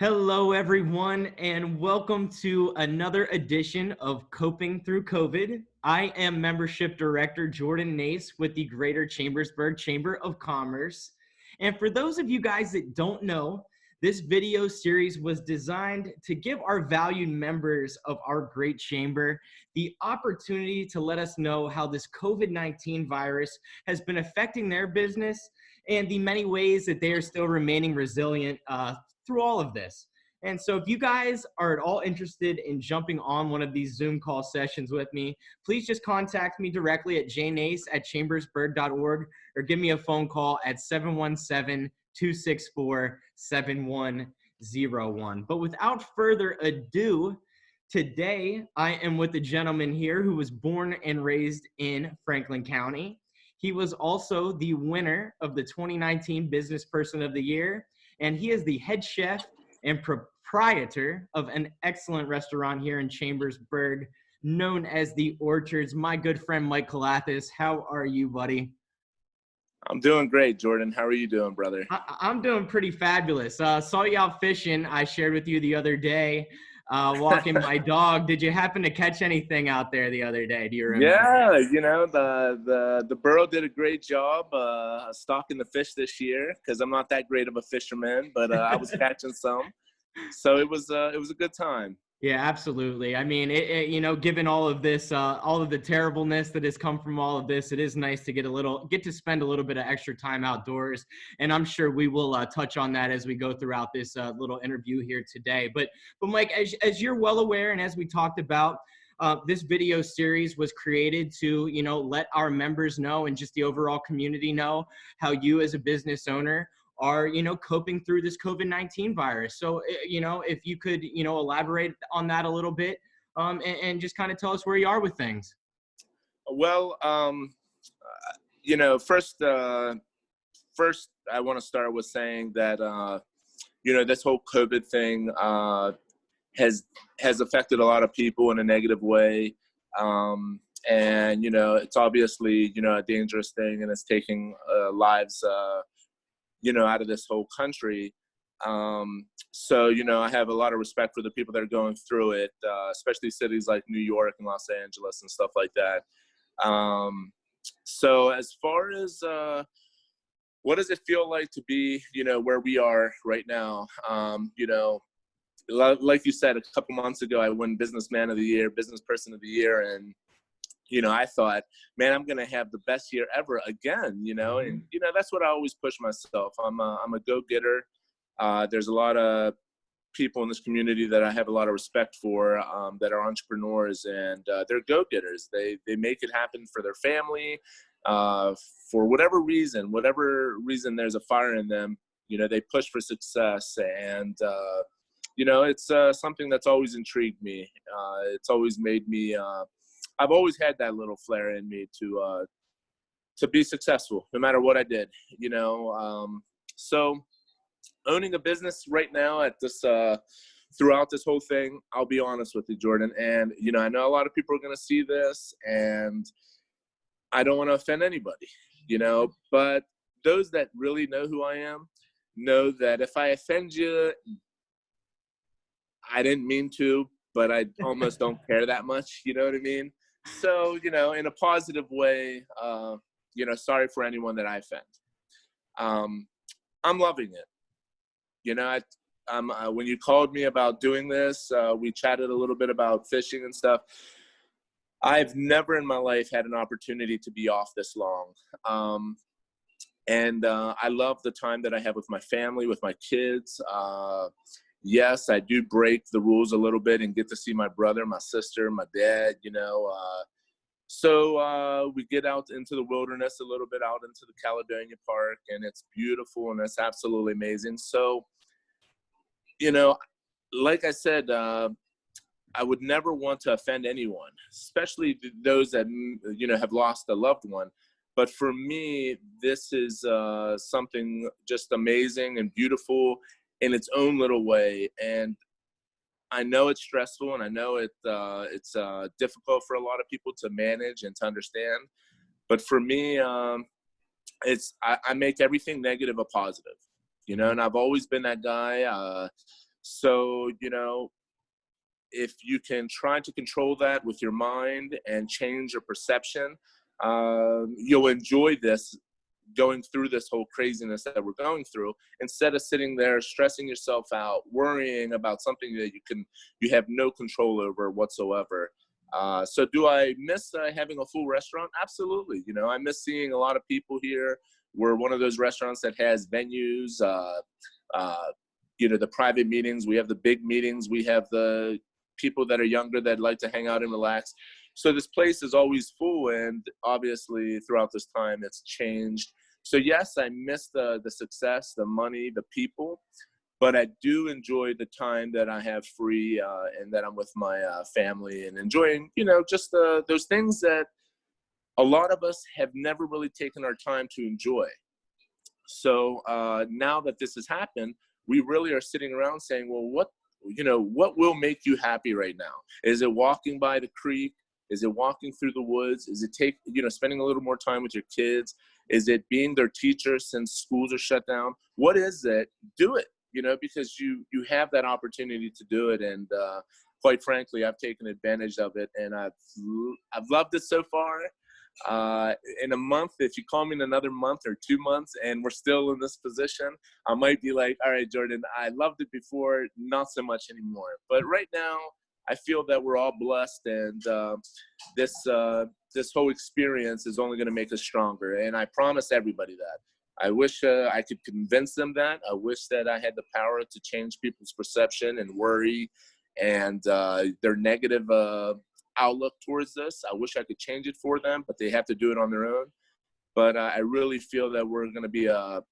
Hello, everyone, and welcome to another edition of Coping Through COVID. I am Membership Director Jordan Nace with the Greater Chambersburg Chamber of Commerce. And for those of you guys that don't know, this video series was designed to give our valued members of our great chamber the opportunity to let us know how this COVID-19 virus has been affecting their business and the many ways that they are still remaining resilient through all of this. And so if you guys are at all interested in jumping on one of these Zoom call sessions with me, please just contact me directly at jnace@chambersburg.org or give me a phone call at 717-264-7101. But without further ado, today I am with a gentleman here who was born and raised in Franklin County. He was also the winner of the 2019 Business Person of the Year, and he is the head chef and proprietor of an excellent restaurant here in Chambersburg known as The Orchards. My good friend, Mike Kalathas. How are you, buddy? I'm doing great, Jordan. How are you doing, brother? I'm doing pretty fabulous. Saw you out fishing. I shared with you the other day, walking my dog. Did you happen to catch anything out there the other day? Do you remember? Yeah, the borough did a great job stocking the fish this year because I'm not that great of a fisherman, but I was catching some, so it was a good time. Yeah, absolutely. I mean, given all of this, all of the terribleness that has come from all of this, it is nice to get to spend a little bit of extra time outdoors. And I'm sure we will touch on that as we go throughout this little interview here today. But Mike, as you're well aware, and as we talked about, this video series was created to, let our members know and just the overall community know how you as a business owner are, coping through this COVID-19 virus. So, if you could, elaborate on that a little bit and just kind of tell us where you are with things. Well, first I want to start with saying that, this whole COVID thing has affected a lot of people in a negative way. And, it's obviously, a dangerous thing, and it's taking lives out of this whole country. So, I have a lot of respect for the people that are going through it, especially cities like New York and Los Angeles and stuff like that. So as far as what does it feel like to be, where we are right now? Like you said, a couple months ago, I won Businessman of the Year, Business Person of the Year, and I thought, man, I'm going to have the best year ever again, and, that's what I always push myself. I'm a go-getter. There's a lot of people in this community that I have a lot of respect for, that are entrepreneurs, and they're go-getters. They make it happen for their family, for whatever reason there's a fire in them, they push for success. And, it's something that's always intrigued me. It's always made me, I've always had that little flair in me to be successful, no matter what I did, So owning a business right now at this, throughout this whole thing, I'll be honest with you, Jordan. And, I know a lot of people are going to see this, and I don't want to offend anybody, but those that really know who I am know that if I offend you, I didn't mean to, but I almost don't care that much. You know what I mean? So, in a positive way, sorry for anyone that I offend. I'm loving it. When you called me about doing this, we chatted a little bit about fishing and stuff. I've never in my life had an opportunity to be off this long. And I love the time that I have with my family, with my kids. Yes, I do break the rules a little bit and get to see my brother, my sister, my dad, So we get out into the wilderness a little bit, out into the Caledonia Park, and it's beautiful and it's absolutely amazing. So, like I said, I would never want to offend anyone, especially those that, have lost a loved one. But for me, this is something just amazing and beautiful in its own little way. And I know it's stressful, and I know it's difficult for a lot of people to manage and to understand. But for me, I make everything negative a positive, and I've always been that guy. So, if you can try to control that with your mind and change your perception, you'll enjoy this, going through this whole craziness that we're going through, instead of sitting there stressing yourself out, worrying about something that you have no control over whatsoever. So do I miss having a full restaurant? Absolutely. I miss seeing a lot of people here. We're one of those restaurants that has venues, the private meetings. We have the big meetings. We have the people that are younger that like to hang out and relax. So this place is always full, and obviously throughout this time it's changed. So yes, I miss the success, the money, the people, but I do enjoy the time that I have free, and that I'm with my family and enjoying, just those things that a lot of us have never really taken our time to enjoy. So now that this has happened, we really are sitting around saying, well, what will make you happy right now? Is it walking by the creek? Is it walking through the woods? Is it spending a little more time with your kids? Is it being their teacher since schools are shut down? What is it? Do it, because you have that opportunity to do it. And quite frankly, I've taken advantage of it, and I've loved it so far. In a month, if you call me in another month or 2 months and we're still in this position, I might be like, all right, Jordan, I loved it before, not so much anymore. But right now, I feel that we're all blessed, and this whole experience is only going to make us stronger. And I promise everybody that. I wish I could convince them that. I wish that I had the power to change people's perception and worry and their negative outlook towards this. I wish I could change it for them, but they have to do it on their own. But I really feel that we're going to be a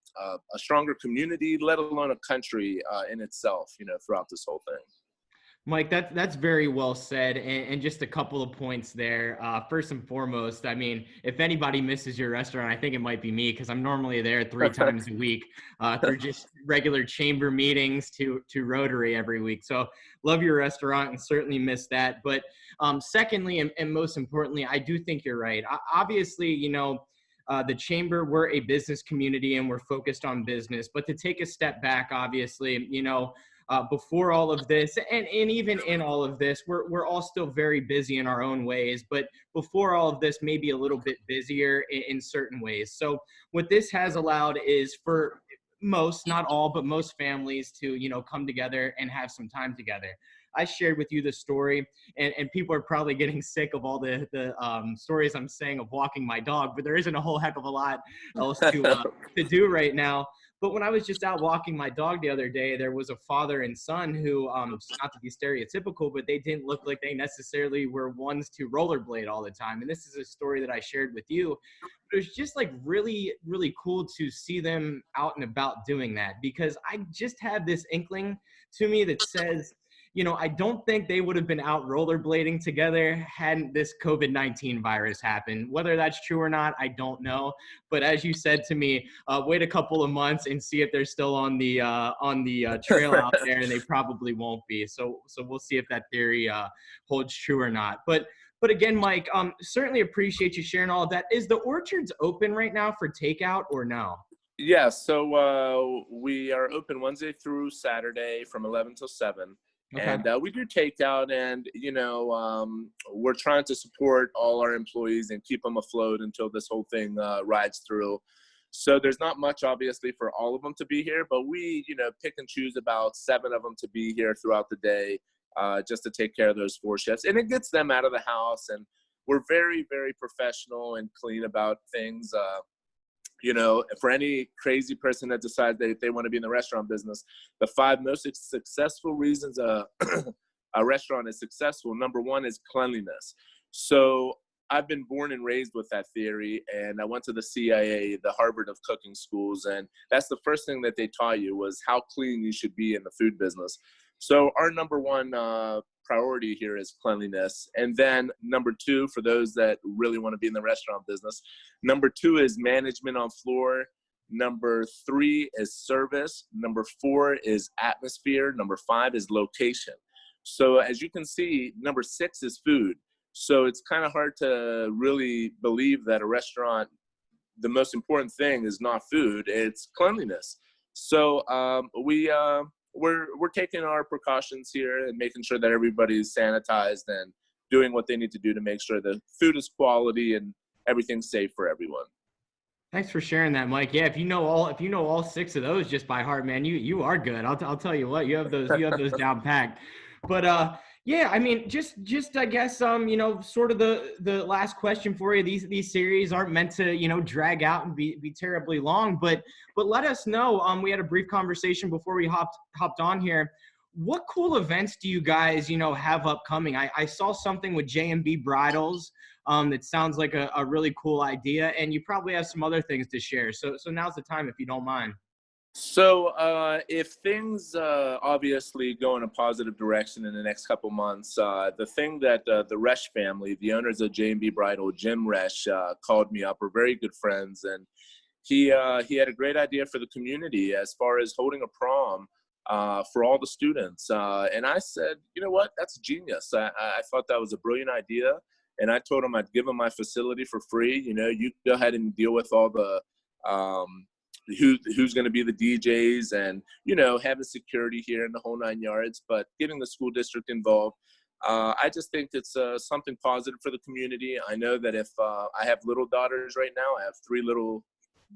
stronger community, let alone a country in itself, throughout this whole thing. Mike, that's very well said. And just a couple of points there. First and foremost, I mean, if anybody misses your restaurant, I think it might be me, because I'm normally there 3 times a week through just regular chamber meetings to Rotary every week. So love your restaurant and certainly miss that. But secondly, and most importantly, I do think you're right. Obviously, the chamber, we're a business community and we're focused on business. But to take a step back, obviously, before all of this, and even in all of this, we're all still very busy in our own ways, but before all of this, maybe a little bit busier in certain ways. So what this has allowed is for most, not all, but most families to, come together and have some time together. I shared with you the story, and people are probably getting sick of all the stories I'm saying of walking my dog, but there isn't a whole heck of a lot else to do right now. But when I was just out walking my dog the other day, there was a father and son who, not to be stereotypical, but they didn't look like they necessarily were ones to rollerblade all the time. And this is a story that I shared with you. It was just like really, really cool to see them out and about doing that, because I just have this inkling to me that says, I don't think they would have been out rollerblading together hadn't this COVID-19 virus happened. Whether that's true or not, I don't know. But as you said to me, wait a couple of months and see if they're still on the trail out there, and they probably won't be. So we'll see if that theory holds true or not. But again, Mike, certainly appreciate you sharing all of that. Is the Orchards open right now for takeout or no? Yeah, so we are open Wednesday through Saturday from 11 till 7. Okay. And we do takeout, and we're trying to support all our employees and keep them afloat until this whole thing rides through. So there's not much, obviously, for all of them to be here, but we, pick and choose about 7 of them to be here throughout the day, just to take care of those 4 shifts. And it gets them out of the house, and we're very, very professional and clean about things. For any crazy person that decides they want to be in the restaurant business, the 5 most successful reasons a restaurant is successful, number 1 is cleanliness. So I've been born and raised with that theory, and I went to the CIA, the Harvard of cooking schools, and that's the first thing that they taught you was how clean you should be in the food business. So our number 1 priority here is cleanliness. And then number 2, for those that really want to be in the restaurant business, number 2 is management on floor. Number 3 is service. Number 4 is atmosphere. Number 5 is location. So as you can see, number 6 is food. So it's kind of hard to really believe that a restaurant, the most important thing is not food, it's cleanliness. So we we're taking our precautions here and making sure that everybody's sanitized and doing what they need to do to make sure the food is quality and everything's safe for everyone. Thanks for sharing that, Mike. Yeah, if you know all six of those just by heart, man, you are good. I'll tell you what, you have those down packed. But yeah, I mean, just I guess sort of the last question for you. These series aren't meant to drag out and be terribly long, but let us know. We had a brief conversation before we hopped on here. What cool events do you guys have upcoming? I saw something with J&B Bridals. That sounds like a really cool idea, and you probably have some other things to share. So now's the time, if you don't mind. So if things obviously go in a positive direction in the next couple months, the thing that the Resch family, the owners of J&B Bridal, Jim Resch, called me up. We're very good friends, and he had a great idea for the community as far as holding a prom for all the students. And I said, you know what, that's genius. I thought that was a brilliant idea. And I told him I'd give him my facility for free. You go ahead and deal with all the who's going to be the DJs and, having security here in the whole 9 yards, but getting the school district involved. I just think it's something positive for the community. I know that if I have little daughters right now, I have 3 little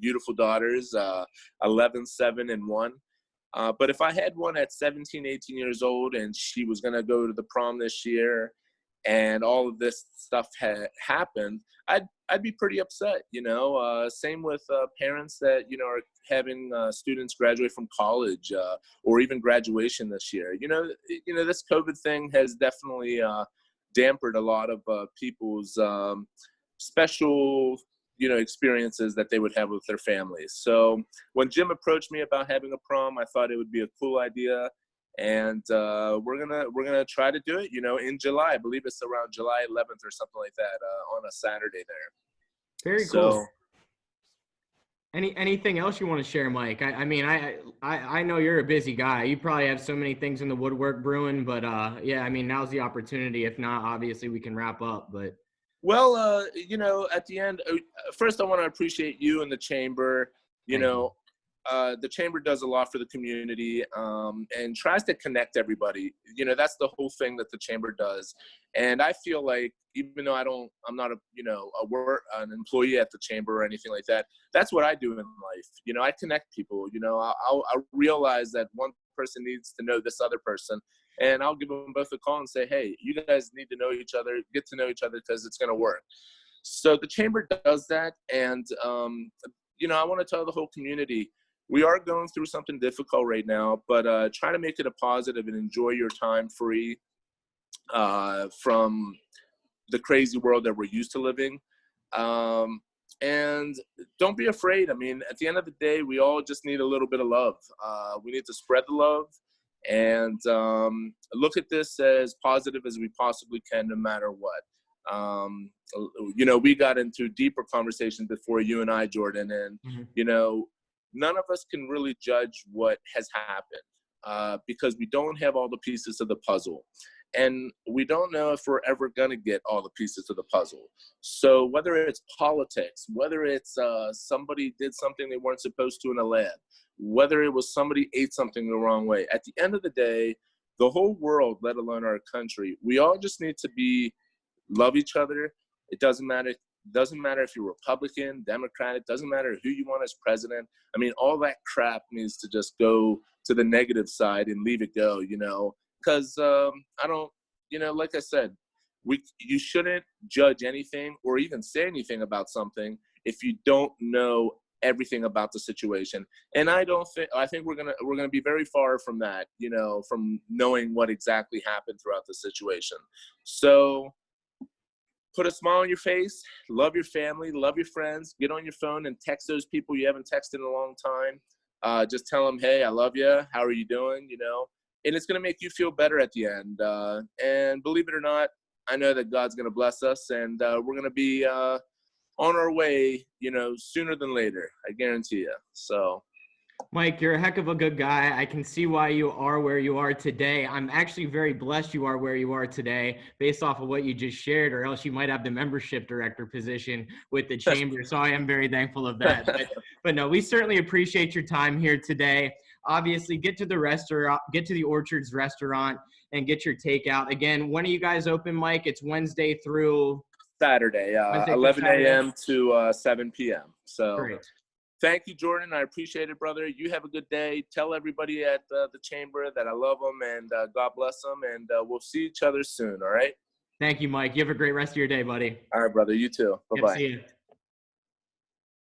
beautiful daughters, 11, 7, and 1. But if I had one at 17, 18 years old and she was going to go to the prom this year, and all of this stuff had happened, I'd be pretty upset, Same with parents that, are having students graduate from college or even graduation this year. This COVID thing has definitely dampened a lot of people's special, experiences that they would have with their families. So when Jim approached me about having a prom, I thought it would be a cool idea. And we're gonna try to do it, in July. I believe it's around July 11th or something like that, on a Saturday there. Very cool. Anything else you want to share, Mike? I mean, I know you're a busy guy. You probably have so many things in the woodwork brewing, but yeah, I mean, now's the opportunity. If not, obviously we can wrap up. But well, at the end, first I want to appreciate you and the chamber. The chamber does a lot for the community and tries to connect everybody. That's the whole thing that the chamber does. And I feel like, even though I'm not an employee at the chamber or anything like that, that's what I do in life. I connect people. I'll realize that one person needs to know this other person, and I'll give them both a call and say, hey, you guys need to know each other, get to know each other, because it's going to work. So the chamber does that. And, I want to tell the whole community, we are going through something difficult right now, but try to make it a positive and enjoy your time free from the crazy world that we're used to living. And don't be afraid. I mean, at the end of the day, we all just need a little bit of love. We need to spread the love and look at this as positive as we possibly can, no matter what. We got into deeper conversations before, you and I, Jordan, and, none of us can really judge what has happened because we don't have all the pieces of the puzzle. And we don't know if we're ever going to get all the pieces of the puzzle. So whether it's politics, whether it's somebody did something they weren't supposed to in a lab, whether it was somebody ate something the wrong way, at the end of the day, the whole world, let alone our country, we all just need to love each other. It doesn't matter. Doesn't matter if you're Republican, Democrat, it doesn't matter who you want as president. I mean, all that crap needs to just go to the negative side and leave it go, because I don't, like I said, you shouldn't judge anything or even say anything about something if you don't know everything about the situation. And I think we're gonna be very far from that, from knowing what exactly happened throughout the situation. So put a smile on your face, love your family, love your friends, get on your phone and text those people you haven't texted in a long time. Just tell them, hey, I love you. How are you doing? And it's going to make you feel better at the end. And believe it or not, I know that God's going to bless us, and we're going to be on our way, sooner than later. I guarantee you. So, Mike, you're a heck of a good guy. I can see why you are where you are today. I'm actually very blessed you are where you are today based off of what you just shared, or else you might have the membership director position with the chamber. So I am very thankful of that. But no, we certainly appreciate your time here today. obviously get to the restaurant, get to the Orchards restaurant and get your takeout. Again, when are you guys open, Mike? It's Wednesday through Saturday, Wednesday through 11 Saturday. a.m. to 7 p.m. So Great. thank you, Jordan. I appreciate it, brother. You have a good day. Tell everybody at the chamber that I love them and God bless them. And we'll see each other soon, all right? Thank you, Mike. You have a great rest of your day, buddy. All right, brother. You too. Yep, Bye-bye. see you.